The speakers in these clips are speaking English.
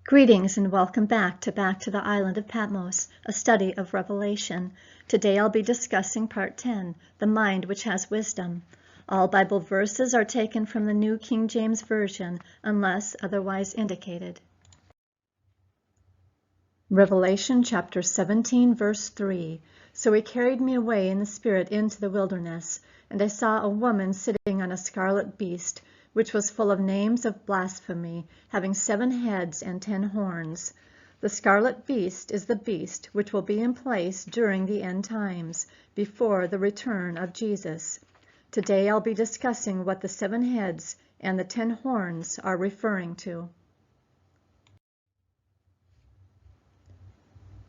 Greetings and welcome back to the Island of Patmos, a study of Revelation. Today I'll be discussing Part 10, The Mind Which Has Wisdom. All Bible verses are taken from the New King James Version, unless otherwise indicated. Revelation chapter 17, verse 3. So he carried me away in the Spirit into the wilderness, and I saw a woman sitting on a scarlet beast, which was full of names of blasphemy, having 7 heads and 10 horns. The scarlet beast is the beast which will be in place during the end times, before the return of Jesus. Today I'll be discussing what the 7 heads and the 10 horns are referring to.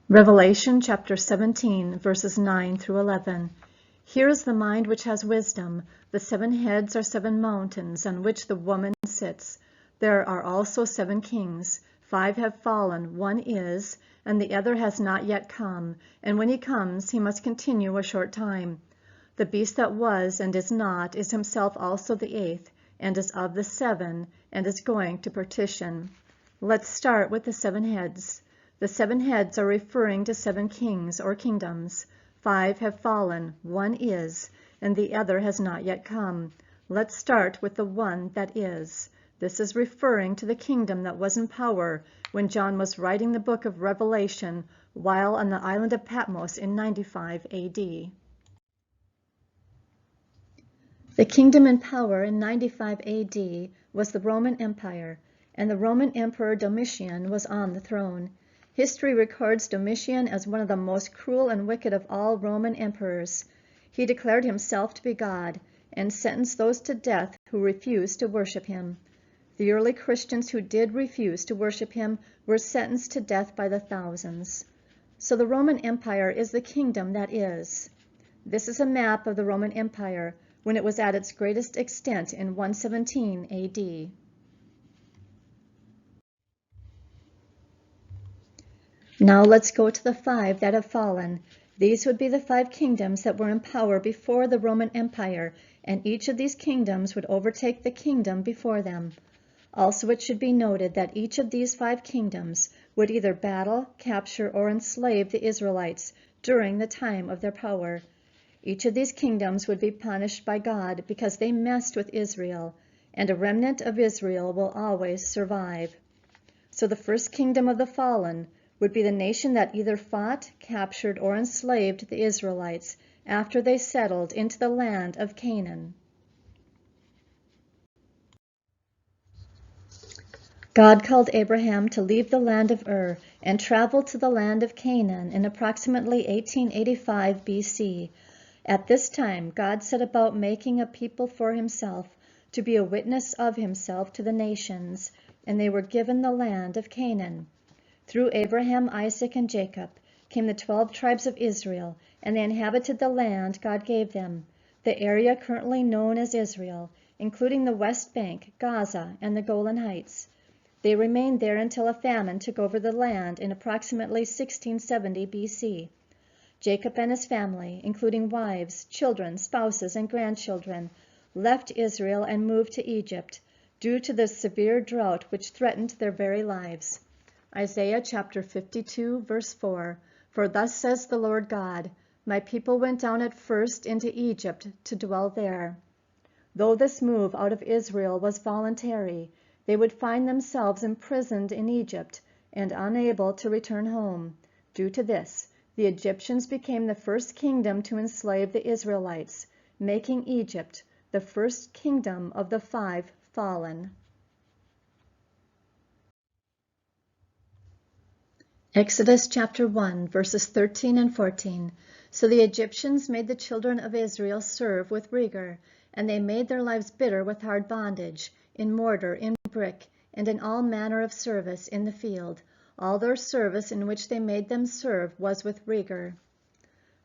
Revelation chapter 17, verses 9 through 11. Here is the mind which has wisdom. The 7 heads are 7 mountains on which the woman sits. There are also 7 kings. 5 have fallen, 1 is, and the other has not yet come. And when he comes, he must continue a short time. The beast that was and is not is himself also the 8th, and is of the 7, and is going to perdition. Let's start with the 7 heads. The 7 heads are referring to 7 kings or kingdoms. 5 have fallen, 1 is, and the other has not yet come. Let's start with the one that is. This is referring to the kingdom that was in power when John was writing the book of Revelation while on the island of Patmos in 95 AD. The kingdom in power in 95 AD was the Roman Empire, and the Roman Emperor Domitian was on the throne. History records Domitian as one of the most cruel and wicked of all Roman emperors. He declared himself to be God and sentenced those to death who refused to worship him. The early Christians who did refuse to worship him were sentenced to death by the thousands. So the Roman Empire is the kingdom that is. This is a map of the Roman Empire when it was at its greatest extent in 117 AD. Now let's go to the 5 that have fallen. These would be the 5 kingdoms that were in power before the Roman Empire, and each of these kingdoms would overtake the kingdom before them. Also, it should be noted that each of these 5 kingdoms would either battle, capture, or enslave the Israelites during the time of their power. Each of these kingdoms would be punished by God because they messed with Israel, and a remnant of Israel will always survive. So the first kingdom of the fallen would be the nation that either fought, captured, or enslaved the Israelites after they settled into the land of Canaan. God called Abraham to leave the land of Ur and travel to the land of Canaan in approximately 1885 BC. At this time, God set about making a people for himself, to be a witness of himself to the nations, and they were given the land of Canaan. Through Abraham, Isaac, and Jacob came the 12 tribes of Israel, and they inhabited the land God gave them, the area currently known as Israel, including the West Bank, Gaza, and the Golan Heights. They remained there until a famine took over the land in approximately 1670 BC. Jacob and his family, including wives, children, spouses, and grandchildren, left Israel and moved to Egypt due to the severe drought which threatened their very lives. Isaiah chapter 52, verse 4. For thus says the Lord God, my people went down at first into Egypt to dwell there. Though this move out of Israel was voluntary, they would find themselves imprisoned in Egypt and unable to return home. Due to this, the Egyptians became the first kingdom to enslave the Israelites, making Egypt the first kingdom of the 5 fallen. Exodus chapter 1, verses 13 and 14. So the Egyptians made the children of Israel serve with rigor, and they made their lives bitter with hard bondage, in mortar, in brick, and in all manner of service in the field. All their service in which they made them serve was with rigor.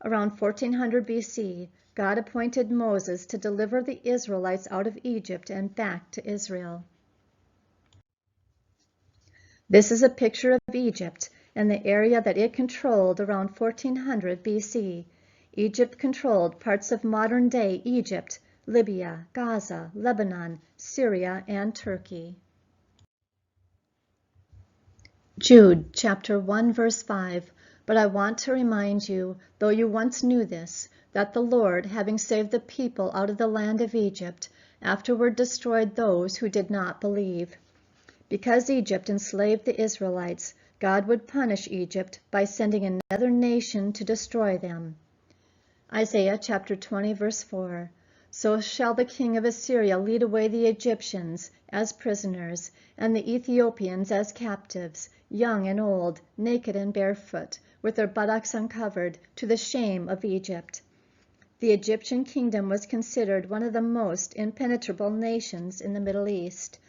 Around 1400 BC, God appointed Moses to deliver the Israelites out of Egypt and back to Israel. This is a picture of Egypt and the area that it controlled around 1400 BC. Egypt controlled parts of modern-day Egypt, Libya, Gaza, Lebanon, Syria, and Turkey. Jude chapter 1 verse 5. But I want to remind you, though you once knew this, that the Lord, having saved the people out of the land of Egypt, afterward destroyed those who did not believe. Because Egypt enslaved the Israelites, God would punish Egypt by sending another nation to destroy them. Isaiah chapter 20 verse 4. So shall the king of Assyria lead away the Egyptians as prisoners, and the Ethiopians as captives, young and old, naked and barefoot, with their buttocks uncovered, to the shame of Egypt. The Egyptian kingdom was considered one of the most impenetrable nations in the Middle East.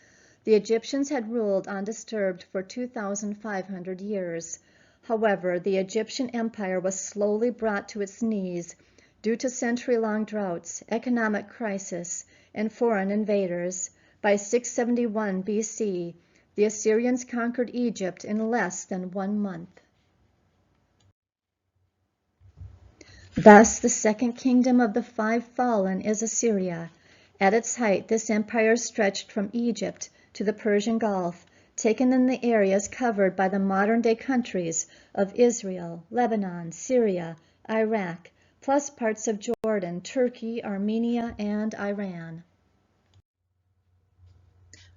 The Egyptians had ruled undisturbed for 2,500 years. However, the Egyptian empire was slowly brought to its knees due to century-long droughts, economic crisis, and foreign invaders. By 671 BC, the Assyrians conquered Egypt in less than 1 month. Thus, the second kingdom of the five fallen is Assyria. At its height, this empire stretched from Egypt to the Persian Gulf, taken in the areas covered by the modern-day countries of Israel, Lebanon, Syria, Iraq, plus parts of Jordan, Turkey, Armenia, and Iran.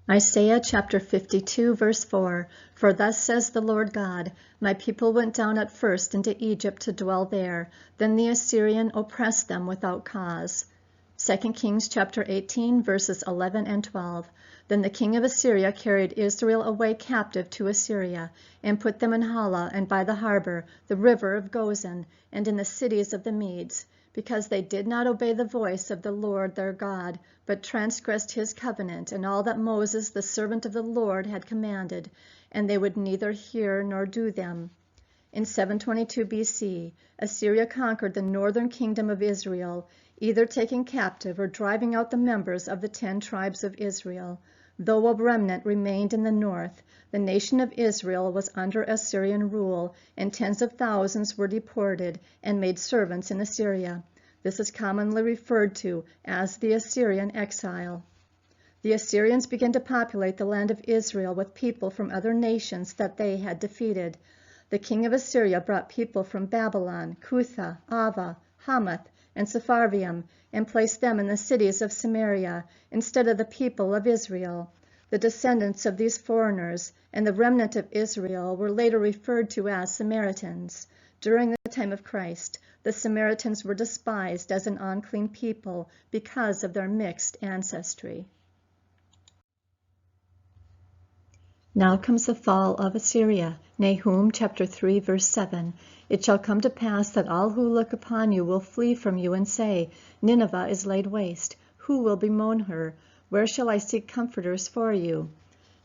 Isaiah chapter 52 verse 4. For thus says the Lord God, my people went down at first into Egypt to dwell there, then the Assyrian oppressed them without cause. 2 Kings chapter 18 verses 11 and 12. Then the king of Assyria carried Israel away captive to Assyria, and put them in Hala and by the harbor, the river of Gozan, and in the cities of the Medes, because they did not obey the voice of the Lord their God, but transgressed his covenant and all that Moses the servant of the Lord had commanded, and they would neither hear nor do them. In 722 BC, Assyria conquered the northern kingdom of Israel, either taking captive or driving out the members of the 10 tribes of Israel. Though a remnant remained in the north, the nation of Israel was under Assyrian rule, and tens of thousands were deported and made servants in Assyria. This is commonly referred to as the Assyrian exile. The Assyrians began to populate the land of Israel with people from other nations that they had defeated. The king of Assyria brought people from Babylon, Cutha, Ava, Hamath, and Sepharvaim, and placed them in the cities of Samaria instead of the people of Israel. The descendants of these foreigners and the remnant of Israel were later referred to as Samaritans. During the time of Christ, the Samaritans were despised as an unclean people because of their mixed ancestry. Now comes the fall of Assyria. Nahum chapter 3 verse 7. It shall come to pass that all who look upon you will flee from you and say, Nineveh is laid waste. Who will bemoan her? Where shall I seek comforters for you?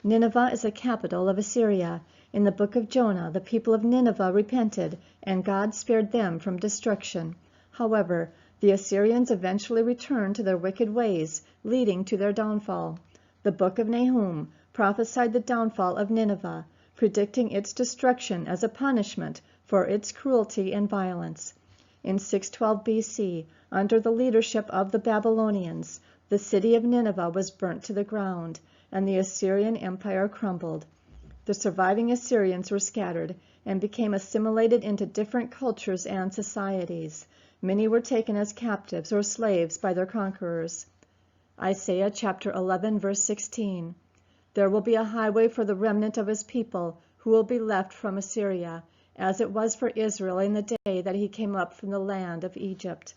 Nineveh is the capital of Assyria. In the book of Jonah, the people of Nineveh repented, and God spared them from destruction. However, the Assyrians eventually returned to their wicked ways, leading to their downfall. The book of Nahum prophesied the downfall of Nineveh, predicting its destruction as a punishment for its cruelty and violence. In 612 BC, under the leadership of the Babylonians, the city of Nineveh was burnt to the ground, and the Assyrian Empire crumbled. The surviving Assyrians were scattered and became assimilated into different cultures and societies. Many were taken as captives or slaves by their conquerors. Isaiah chapter 11 verse 16. There will be a highway for the remnant of his people who will be left from Assyria, as it was for Israel in the day that he came up from the land of Egypt.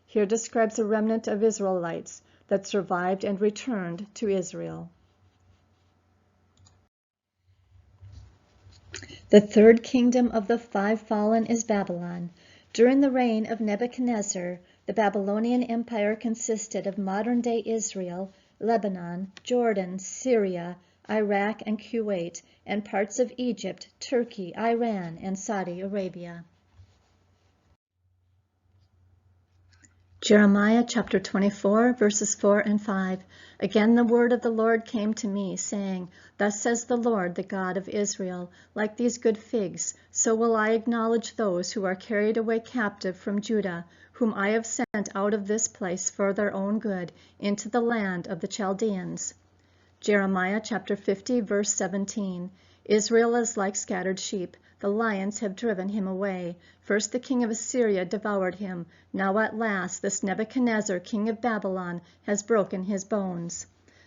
Here describes a remnant of Israelites that survived and returned to Israel. The third kingdom of the five fallen is Babylon. During the reign of Nebuchadnezzar, the Babylonian Empire consisted of modern-day Israel, Lebanon, Jordan, Syria, Iraq, and Kuwait, and parts of Egypt, Turkey, Iran, and Saudi Arabia. Jeremiah chapter 24, verses 4 and 5. Again the word of the Lord came to me, saying, Thus says the Lord, the God of Israel, like these good figs, so will I acknowledge those who are carried away captive from Judah, whom I have sent out of this place for their own good, into the land of the Chaldeans. Jeremiah chapter 50, verse 17. Israel is like scattered sheep. The lions have driven him away. First the king of Assyria devoured him. Now at last this Nebuchadnezzar, king of Babylon, has broken his bones.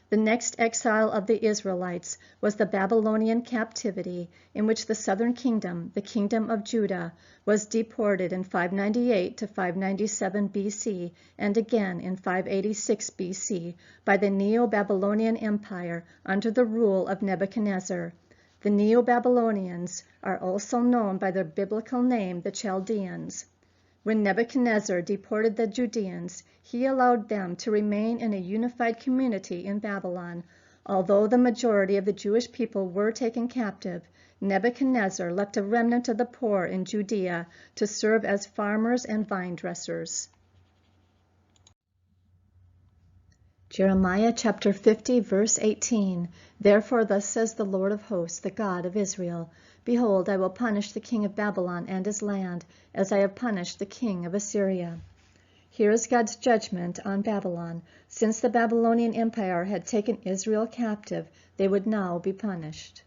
The next exile of the Israelites was the Babylonian captivity, in which the southern kingdom, the kingdom of Judah, was deported in 598 to 597 BC and again in 586 BC by the Neo-Babylonian Empire under the rule of Nebuchadnezzar. The Neo-Babylonians are also known by their biblical name, the Chaldeans. When Nebuchadnezzar deported the Judeans, he allowed them to remain in a unified community in Babylon. Although the majority of the Jewish people were taken captive, Nebuchadnezzar left a remnant of the poor in Judea to serve as farmers and vine dressers. Jeremiah chapter 50, verse 18. Therefore thus says the Lord of hosts, the God of Israel, Behold, I will punish the king of Babylon and his land, as I have punished the king of Assyria. Here is God's judgment on Babylon. Since the Babylonian Empire had taken Israel captive, they would now be punished.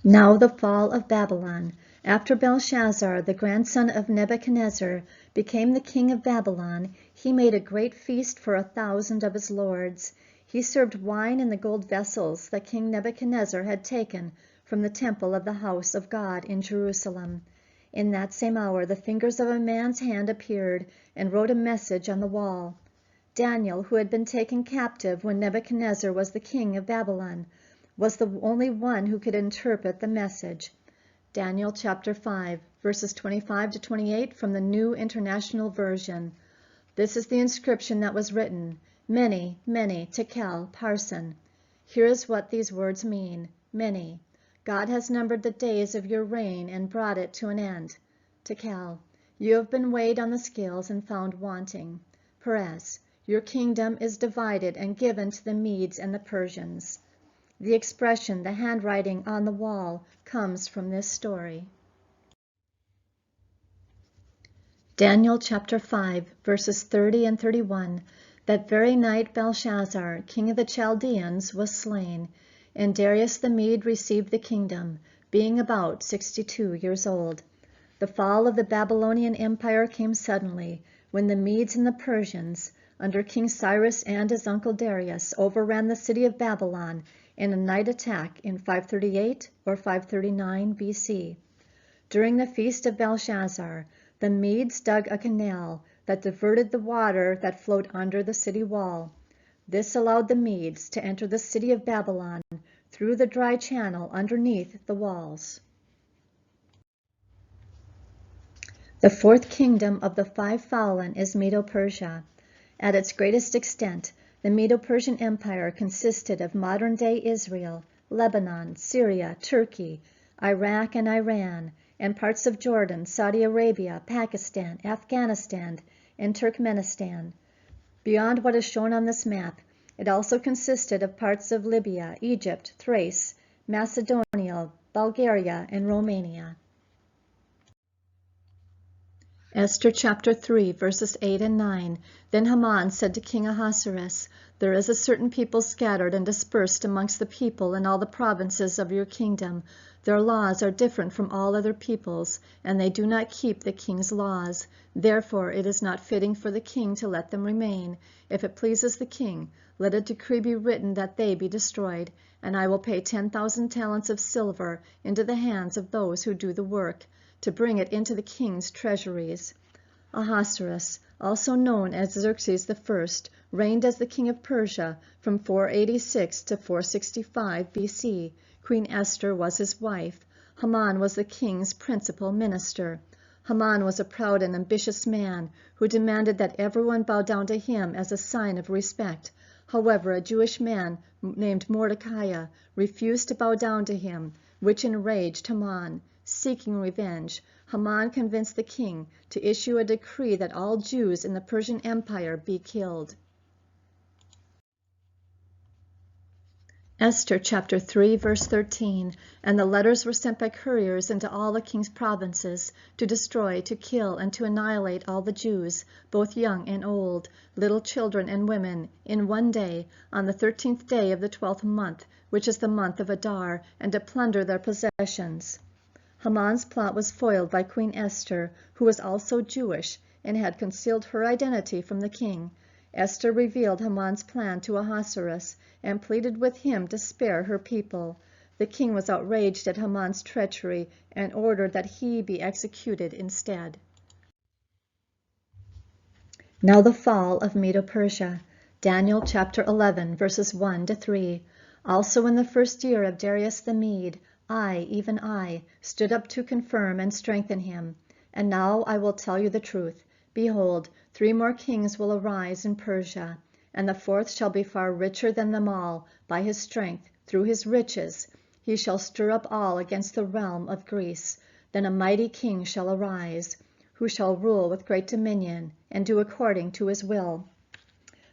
Now the fall of Babylon. After Belshazzar, the grandson of Nebuchadnezzar, became the king of Babylon, he made a great feast for 1,000 of his lords. He served wine in the gold vessels that King Nebuchadnezzar had taken from the temple of the house of God in Jerusalem. In that same hour the fingers of a man's hand appeared and wrote a message on the wall. Daniel, who had been taken captive when Nebuchadnezzar was the king of Babylon, was the only one who could interpret the message. Daniel chapter 5, verses 25 to 28 from the New International Version. This is the inscription that was written, Many, many, tekel, parson. Here is what these words mean, many. God has numbered the days of your reign and brought it to an end. Tekel, you have been weighed on the scales and found wanting. Peres, your kingdom is divided and given to the Medes and the Persians. The expression, the handwriting on the wall, comes from this story. Daniel chapter 5, verses 30 and 31. That very night Belshazzar, king of the Chaldeans, was slain, and Darius the Mede received the kingdom, being about 62 years old. The fall of the Babylonian Empire came suddenly, when the Medes and the Persians, under King Cyrus and his uncle Darius, overran the city of Babylon in a night attack in 538 or 539 BC. During the feast of Belshazzar, the Medes dug a canal that diverted the water that flowed under the city wall. This allowed the Medes to enter the city of Babylon through the dry channel underneath the walls. The fourth kingdom of the five fallen is Medo-Persia. At its greatest extent, the Medo-Persian Empire consisted of modern-day Israel, Lebanon, Syria, Turkey, Iraq and Iran, and parts of Jordan, Saudi Arabia, Pakistan, Afghanistan, and Turkmenistan. Beyond what is shown on this map, it also consisted of parts of Libya, Egypt, Thrace, Macedonia, Bulgaria, and Romania. Esther chapter 3, verses 8 and 9. Then Haman said to King Ahasuerus, There is a certain people scattered and dispersed amongst the people in all the provinces of your kingdom. Their laws are different from all other peoples, and they do not keep the king's laws. Therefore it is not fitting for the king to let them remain. If it pleases the king, let a decree be written that they be destroyed, and I will pay 10,000 talents of silver into the hands of those who do the work, to bring it into the king's treasuries. Ahasuerus, also known as Xerxes I, reigned as the king of Persia from 486 to 465 BC. Queen Esther was his wife. Haman was the king's principal minister. Haman was a proud and ambitious man who demanded that everyone bow down to him as a sign of respect. However, a Jewish man named Mordecai refused to bow down to him, which enraged Haman. Seeking revenge, Haman convinced the king to issue a decree that all Jews in the Persian Empire be killed. Esther chapter 3, verse 13, and the letters were sent by couriers into all the king's provinces to destroy, to kill, and to annihilate all the Jews, both young and old, little children and women, in one day, on the 13th day of the 12th month, which is the month of Adar, and to plunder their possessions. Haman's plot was foiled by Queen Esther, who was also Jewish, and had concealed her identity from the king. Esther revealed Haman's plan to Ahasuerus and pleaded with him to spare her people. The king was outraged at Haman's treachery and ordered that he be executed instead. Now the fall of Medo-Persia. Daniel chapter 11, verses 1 to 3. Also in the first year of Darius the Mede, I, even I, stood up to confirm and strengthen him. And now I will tell you the truth. Behold, 3 more kings will arise in Persia, and the 4th shall be far richer than them all, by his strength, through his riches. He shall stir up all against the realm of Greece. Then a mighty king shall arise, who shall rule with great dominion, and do according to his will.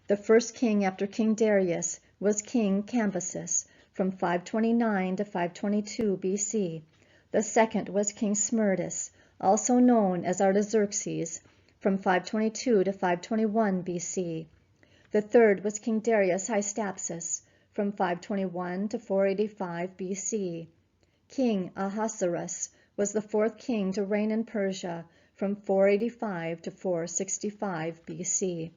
The first king after King Darius was King Cambyses, from 529 to 522 BC. The second was King Smerdis, also known as Artaxerxes, from 522 to 521 BC. The third was King Darius Hystaspes, from 521 to 485 BC. King Ahasuerus was the 4th king to reign in Persia, from 485 to 465 BC.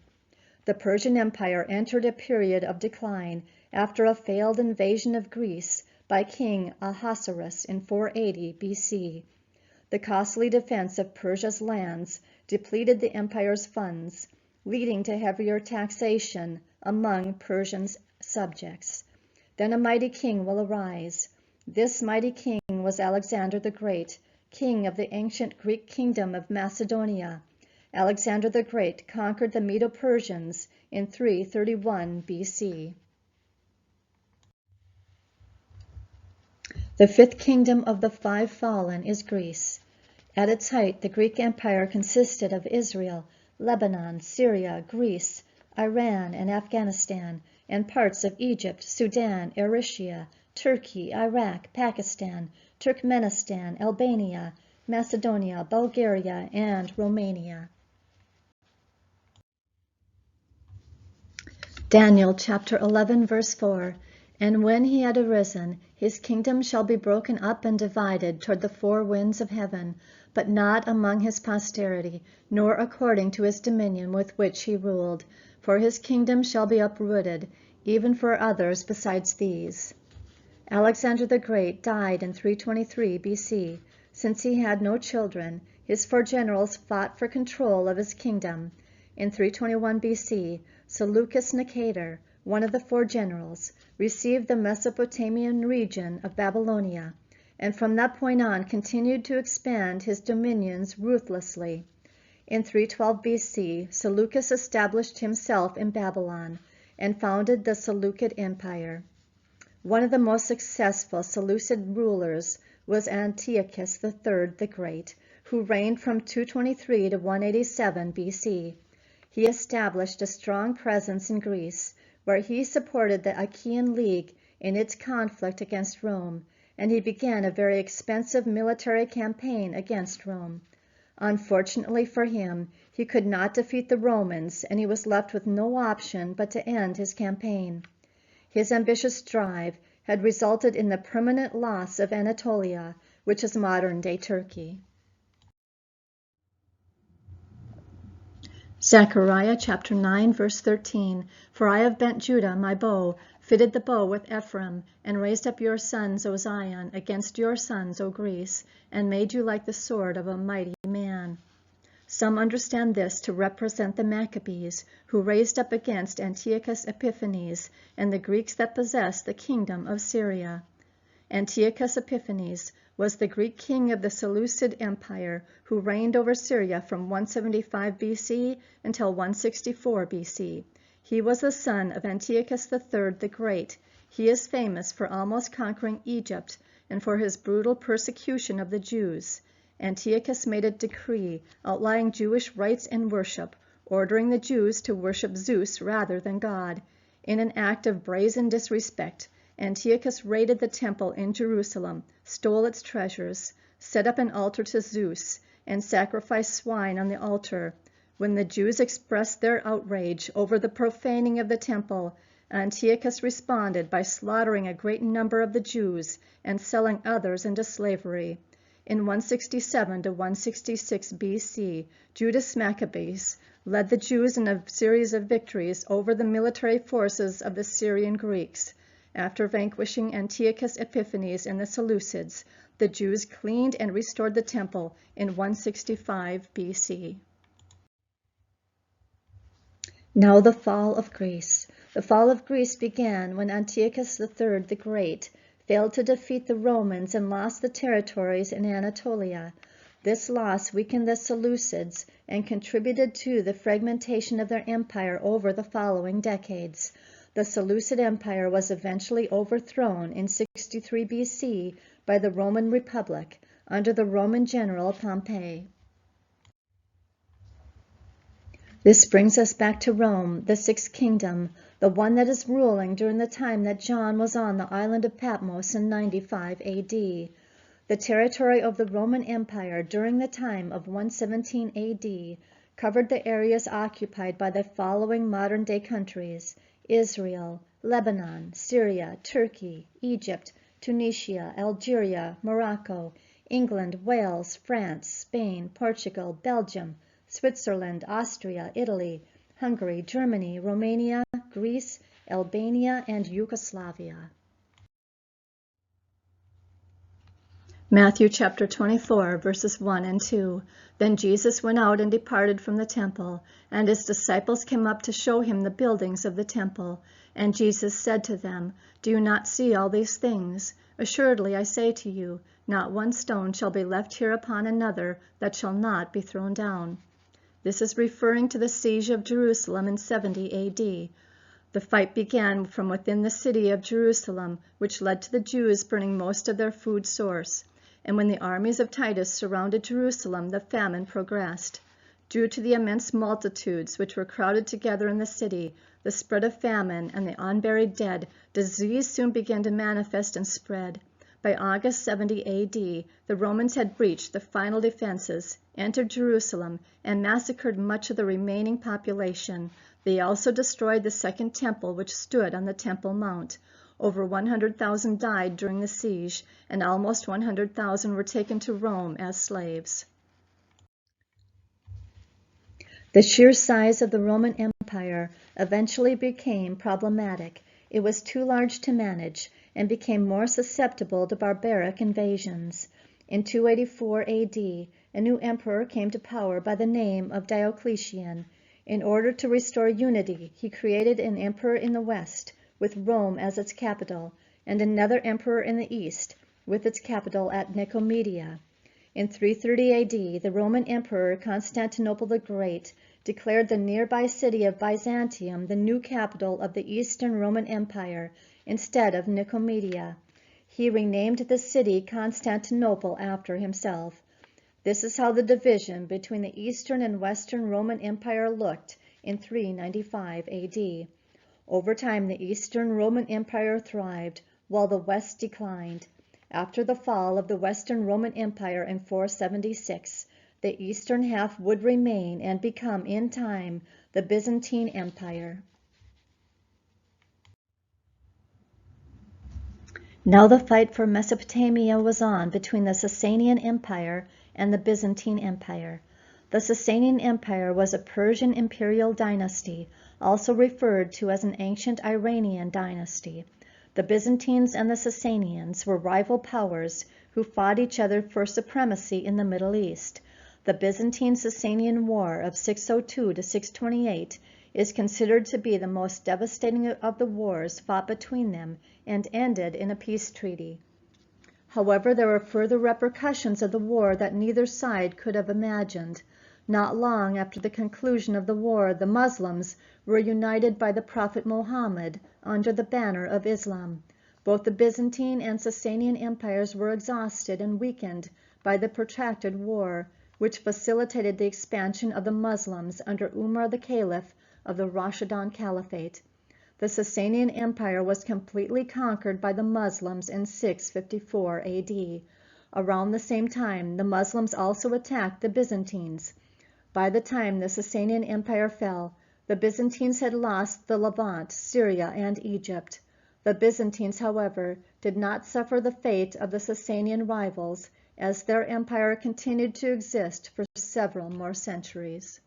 The Persian Empire entered a period of decline after a failed invasion of Greece by King Ahasuerus in 480 BC. The costly defense of Persia's lands depleted the empire's funds, leading to heavier taxation among Persian's subjects. Then a mighty king will arise. This mighty king was Alexander the Great, king of the ancient Greek kingdom of Macedonia. Alexander the Great conquered the Medo-Persians in 331 BC. The 5th kingdom of the 5 fallen is Greece. At its height, the Greek Empire consisted of Israel, Lebanon, Syria, Greece, Iran, and Afghanistan, and parts of Egypt, Sudan, Eritrea, Turkey, Iraq, Pakistan, Turkmenistan, Albania, Macedonia, Bulgaria, and Romania. Daniel chapter 11, verse 4. And when he had arisen, his kingdom shall be broken up and divided toward the 4 winds of heaven, but not among his posterity, nor according to his dominion with which he ruled. For his kingdom shall be uprooted, even for others besides these. Alexander the Great died in 323 BC. Since he had no children, his 4 generals fought for control of his kingdom. In 321 BC, Seleucus Nicator, one of the 4 generals, received the Mesopotamian region of Babylonia, and from that point on continued to expand his dominions ruthlessly. In 312 BC, Seleucus established himself in Babylon and founded the Seleucid Empire. One of the most successful Seleucid rulers was Antiochus III the Great, who reigned from 223 to 187 BC. He established a strong presence in Greece, where he supported the Achaean League in its conflict against Rome, and he began a very expensive military campaign against Rome. Unfortunately for him, he could not defeat the Romans, and he was left with no option but to end his campaign. His ambitious drive had resulted in the permanent loss of Anatolia, which is modern-day Turkey. Zechariah chapter 9, verse 13. For I have bent Judah my bow, fitted the bow with Ephraim, and raised up your sons, O Zion, against your sons, O Greece, and made you like the sword of a mighty man. Some understand this to represent the Maccabees, who raised up against Antiochus Epiphanes and the Greeks that possessed the kingdom of Syria. Antiochus Epiphanes was the Greek king of the Seleucid Empire who reigned over Syria from 175 BC until 164 BC. He was the son of Antiochus III the Great. He is famous for almost conquering Egypt and for his brutal persecution of the Jews. Antiochus made a decree outlying Jewish rites and worship, ordering the Jews to worship Zeus rather than God. In an act of brazen disrespect, Antiochus raided the temple in Jerusalem, stole its treasures, set up an altar to Zeus, and sacrificed swine on the altar. When the Jews expressed their outrage over the profaning of the temple, Antiochus responded by slaughtering a great number of the Jews and selling others into slavery. In 167 to 166 BC, Judas Maccabeus led the Jews in a series of victories over the military forces of the Syrian Greeks. After vanquishing Antiochus Epiphanes and the Seleucids, the Jews cleaned and restored the temple in 165 BC. Now the fall of Greece. The fall of Greece began when Antiochus III the Great failed to defeat the Romans and lost the territories in Anatolia. This loss weakened the Seleucids and contributed to the fragmentation of their empire over the following decades. The Seleucid Empire was eventually overthrown in 63 BC by the Roman Republic under the Roman general Pompey. This brings us back to Rome, the sixth kingdom, the one that is ruling during the time that John was on the island of Patmos in 95 AD. The territory of the Roman Empire during the time of 117 AD covered the areas occupied by the following modern-day countries: Israel, Lebanon, Syria, Turkey, Egypt, Tunisia, Algeria, Morocco, England, Wales, France, Spain, Portugal, Belgium, Switzerland, Austria, Italy, Hungary, Germany, Romania, Greece, Albania, and Yugoslavia. Matthew chapter 24, verses 1 and 2. Then Jesus went out and departed from the temple, and his disciples came up to show him the buildings of the temple. And Jesus said to them, Do you not see all these things? Assuredly I say to you, not one stone shall be left here upon another that shall not be thrown down. This is referring to the siege of Jerusalem in 70 AD. The fight began from within the city of Jerusalem, which led to the Jews burning most of their food source. And when the armies of Titus surrounded Jerusalem, the famine progressed. Due to the immense multitudes which were crowded together in the city, the spread of famine, and the unburied dead, disease soon began to manifest and spread. By August 70 AD, the Romans had breached the final defenses, entered Jerusalem, and massacred much of the remaining population. They also destroyed the second temple, which stood on the Temple Mount. Over 100,000 died during the siege, and almost 100,000 were taken to Rome as slaves. The sheer size of the Roman Empire eventually became problematic. It was too large to manage, and became more susceptible to barbaric invasions. In 284 AD, a new emperor came to power by the name of Diocletian. In order to restore unity, he created an emperor in the west, with Rome as its capital, and another emperor in the east, with its capital at Nicomedia. In 330 AD, the Roman Emperor Constantinople the Great declared the nearby city of Byzantium the new capital of the Eastern Roman Empire instead of Nicomedia. He renamed the city Constantinople after himself. This is how the division between the Eastern and Western Roman Empire looked in 395 AD. Over time, the Eastern Roman Empire thrived, while the West declined. After the fall of the Western Roman Empire in 476, the eastern half would remain and become, in time, the Byzantine Empire. Now the fight for Mesopotamia was on between the Sasanian Empire and the Byzantine Empire. The Sasanian Empire was a Persian imperial dynasty, also referred to as an ancient Iranian dynasty. The Byzantines and the Sasanians were rival powers who fought each other for supremacy in the Middle East. The Byzantine-Sasanian War of 602 to 628 is considered to be the most devastating of the wars fought between them and ended in a peace treaty. However, there were further repercussions of the war that neither side could have imagined. Not long after the conclusion of the war, the Muslims were united by the Prophet Muhammad under the banner of Islam. Both the Byzantine and Sasanian empires were exhausted and weakened by the protracted war, which facilitated the expansion of the Muslims under Umar the Caliph of the Rashidun Caliphate. The Sasanian Empire was completely conquered by the Muslims in 654 AD. Around the same time, the Muslims also attacked the Byzantines. By the time the Sasanian Empire fell, the Byzantines had lost the Levant, Syria, and Egypt. The Byzantines, however, did not suffer the fate of the Sasanian rivals, as their empire continued to exist for several more centuries.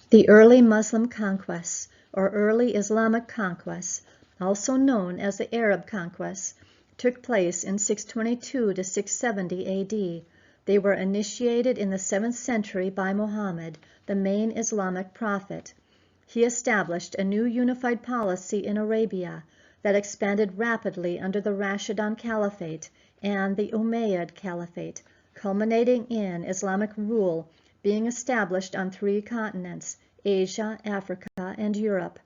The early Muslim conquests, or early Islamic conquests, also known as the Arab conquests, took place in 622 to 670 AD. They were initiated in the 7th century by Muhammad, the main Islamic prophet. He established a new unified policy in Arabia that expanded rapidly under the Rashidun Caliphate and the Umayyad Caliphate, culminating in Islamic rule being established on 3 continents, Asia, Africa, and Europe.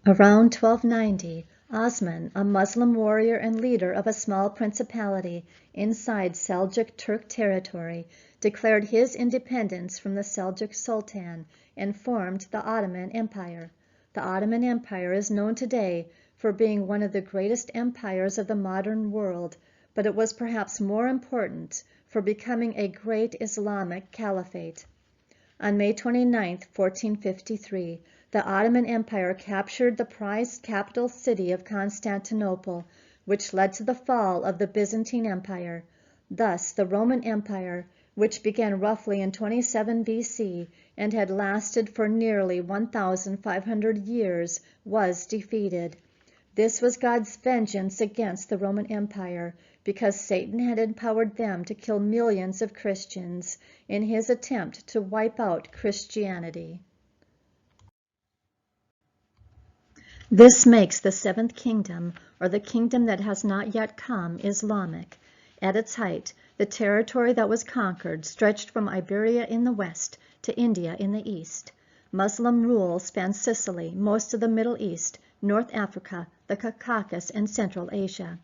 Around 1290, Osman, a Muslim warrior and leader of a small principality inside Seljuk Turk territory, declared his independence from the Seljuk Sultan and formed the Ottoman Empire. The Ottoman Empire is known today for being one of the greatest empires of the modern world, but it was perhaps more important for becoming a great Islamic caliphate. On May 29, 1453, the Ottoman Empire captured the prized capital city of Constantinople, which led to the fall of the Byzantine Empire. Thus, the Roman Empire, which began roughly in 27 BC and had lasted for nearly 1,500 years, was defeated. This was God's vengeance against the Roman Empire, because Satan had empowered them to kill millions of Christians in his attempt to wipe out Christianity. This makes the 7th kingdom, or the kingdom that has not yet come, Islamic. At its height, the territory that was conquered stretched from Iberia in the west to India in the east. Muslim rule spanned Sicily, most of the Middle East, North Africa, the Caucasus, and Central Asia.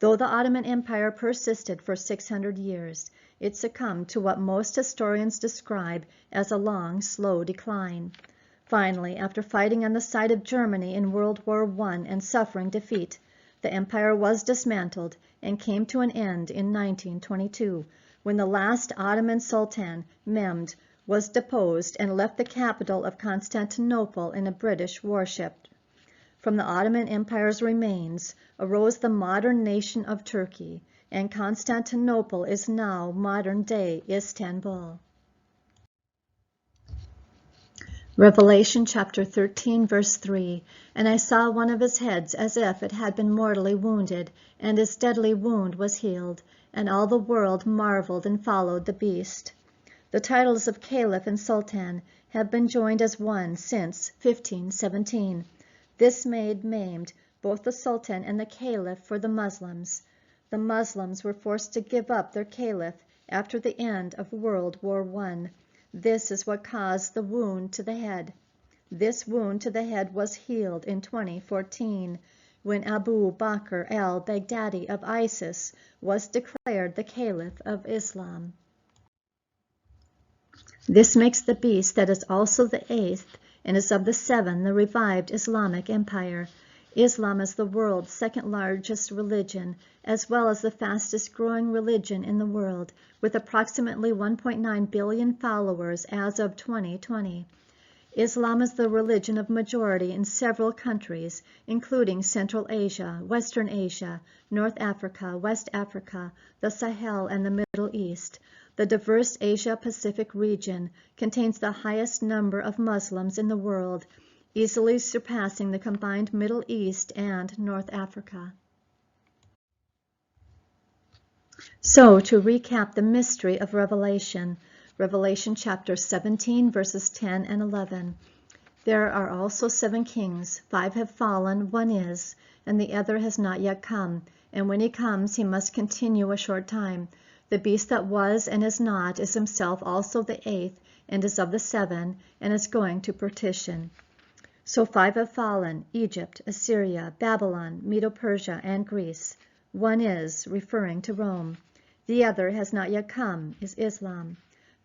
Though the Ottoman Empire persisted for 600 years, it succumbed to what most historians describe as a long, slow decline. Finally, after fighting on the side of Germany in World War I and suffering defeat, the empire was dismantled and came to an end in 1922, when the last Ottoman Sultan, Mehmed, was deposed and left the capital of Constantinople in a British warship. From the Ottoman Empire's remains arose the modern nation of Turkey, and Constantinople is now modern-day Istanbul. Revelation chapter 13, verse 3, And I saw one of his heads as if it had been mortally wounded, and his deadly wound was healed, and all the world marveled and followed the beast. The titles of Caliph and Sultan have been joined as one since 1517. This maimed both the Sultan and the Caliph for the Muslims. The Muslims were forced to give up their Caliph after the end of World War I. This is what caused the wound to the head. This wound to the head was healed in 2014 when Abu Bakr al-Baghdadi of ISIS was declared the Caliph of Islam. This makes the beast that is also the 8th and is of the 7 the revived Islamic Empire. Islam is the world's 2nd largest religion, as well as the fastest growing religion in the world, with approximately 1.9 billion followers as of 2020. Islam is the religion of majority in several countries, including Central Asia, Western Asia, North Africa, West Africa, the Sahel, and the Middle East. The diverse Asia-Pacific region contains the highest number of Muslims in the world, easily surpassing the combined Middle East and North Africa. So, to recap the mystery of Revelation, Revelation chapter 17, verses 10 and 11. There are also 7 kings, 5 have fallen, 1 is, and the other has not yet come, and when he comes he must continue a short time. The beast that was and is not is himself also the 8th, and is of the 7, and is going to perdition. So 5 have fallen, Egypt, Assyria, Babylon, Medo-Persia, and Greece. 1 is, referring to Rome. The other has not yet come, is Islam.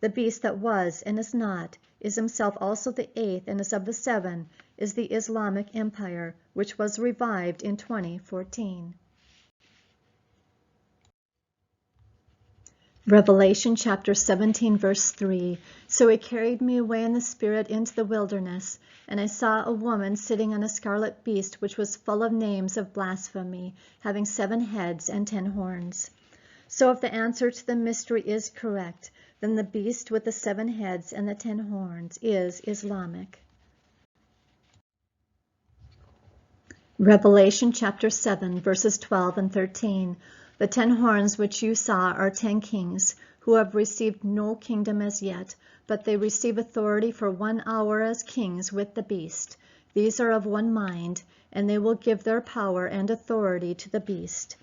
The beast that was and is not, is himself also the eighth and is of the seven, is the Islamic Empire, which was revived in 2014. Revelation chapter 17, verse 3. So he carried me away in the Spirit into the wilderness, and I saw a woman sitting on a scarlet beast, which was full of names of blasphemy, having 7 heads and 10 horns. So if the answer to the mystery is correct, then the beast with the 7 heads and the 10 horns is Islamic. Revelation chapter 7, verses 12 and 13. The 10 horns which you saw are 10 kings, who have received no kingdom as yet, but they receive authority for 1 hour as kings with the beast. These are of one mind, and they will give their power and authority to the beast.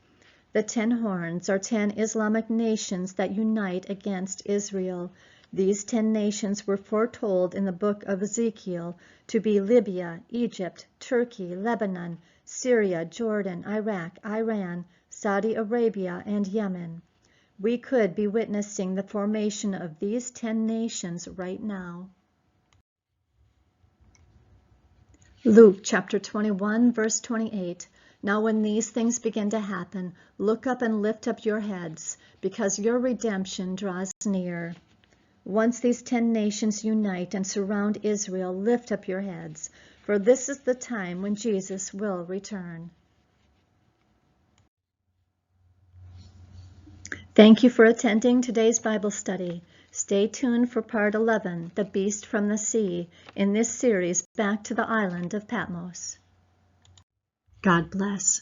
The 10 horns are 10 Islamic nations that unite against Israel. These 10 nations were foretold in the book of Ezekiel to be Libya, Egypt, Turkey, Lebanon, Syria, Jordan, Iraq, Iran, Saudi Arabia, and Yemen. We could be witnessing the formation of these 10 nations right now. Luke chapter 21, verse 28. Now when these things begin to happen, look up and lift up your heads, because your redemption draws near. Once these 10 nations unite and surround Israel, lift up your heads, for this is the time when Jesus will return. Thank you for attending today's Bible study. Stay tuned for part 11, The Beast from the Sea, in this series, Back to the Island of Patmos. God bless.